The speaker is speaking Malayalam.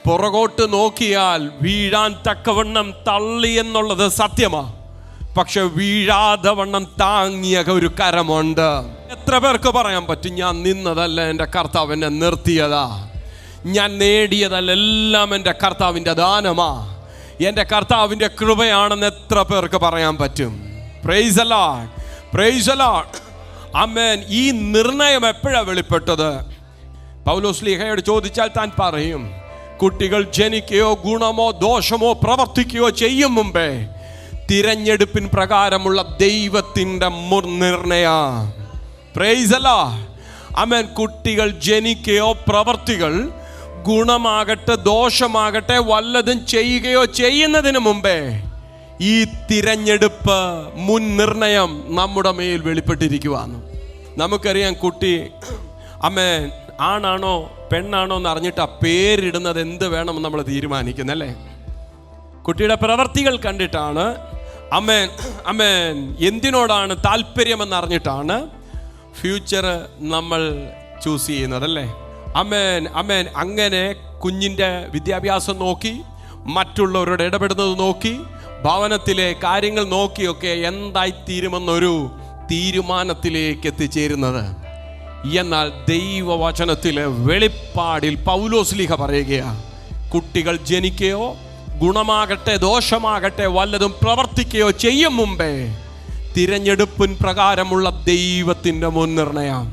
പുറകോട്ട് നോക്കിയാൽ വീഴാൻ തക്കവണ്ണം തള്ളി എന്നുള്ളത് സത്യമാ. പക്ഷെ വീഴാതെ വണ്ണം താങ്ങിയ ഒരു കരമുണ്ട്. എത്ര പേർക്ക് പറയാൻ പറ്റും, ഞാൻ നിന്നതല്ല, എൻ്റെ കർത്താവ് എന്നെ നിർത്തിയതാ. ഞാൻ നേടിയതല്ല, എല്ലാം എൻ്റെ കർത്താവിൻ്റെ ദാനമാ, എൻ്റെ കർത്താവിൻ്റെ കൃപയാണെന്ന് എത്ര പേർക്ക് പറയാൻ പറ്റും? Praise the lord, praise the lord, amen. ഈ നിർണയം എപ്പോഴാണ് വെളിപ്പെട്ടത്? പൗലോസ് ശ്ലീഹയോട് ചോദിച്ചാൽ താൻ പറയും, കുട്ടികൾ ജനിക്കുകയോ ഗുണമോ ദോഷമോ പ്രവർത്തിക്കുകയോ ചെയ്യും മുമ്പേ തിരഞ്ഞെടുപ്പിൻ പ്രകാരമുള്ള ദൈവത്തിൻ്റെ നിർണയം. പ്രൈസ് ദി ലോർഡ്, ആമേൻ. കുട്ടികൾ ജനിക്കുകയോ പ്രവർത്തികൾ ഗുണമാകട്ടെ ദോഷമാകട്ടെ വല്ലതും ചെയ്യുകയോ ചെയ്യുന്നതിന് മുമ്പേ ഈ തിരഞ്ഞെടുപ്പ് മുൻ നിർണയം നമ്മുടെ മേൽ വെളിപ്പെട്ടിരിക്കുവാണ്. നമുക്കറിയാം, കുട്ടി ആമേൻ ആണാണോ പെണ്ണാണോ എന്ന് അറിഞ്ഞിട്ട് ആ പേരിടുന്നത് എന്ത് വേണമെന്ന് നമ്മൾ തീരുമാനിക്കുന്നല്ലേ. കുട്ടിയുടെ പ്രവർത്തികൾ കണ്ടിട്ടാണ്, ആമേൻ ആമേൻ, എന്തിനോടാണ് താല്പര്യമെന്ന് അറിഞ്ഞിട്ടാണ് ഫ്യൂച്ചർ നമ്മൾ ചൂസ് ചെയ്യുന്നതല്ലേ. ആമേൻ ആമേൻ. അങ്ങനെ കുഞ്ഞിൻ്റെ വിദ്യാഭ്യാസം നോക്കി, മറ്റുള്ളവരോട് ഇടപെടുന്നത് നോക്കി, ഭവനത്തിലെ കാര്യങ്ങൾ നോക്കിയൊക്കെ എന്തായിത്തീരുമെന്നൊരു തീരുമാനത്തിലേക്ക് എത്തിച്ചേരുന്നത്. എന്നാൽ ദൈവവചനത്തിലെ വെളിപ്പാടിൽ പൗലോസ് ശ്ലീഹ പറയുകയാണ്, കുട്ടികൾ ജനിക്കുകയോ ഗുണമാകട്ടെ ദോഷമാകട്ടെ വല്ലതും പ്രവർത്തിക്കുകയോ ചെയ്യും മുമ്പേ തിരഞ്ഞെടുപ്പിൻ പ്രകാരമുള്ള ദൈവത്തിൻ്റെ മുൻനിർണയം.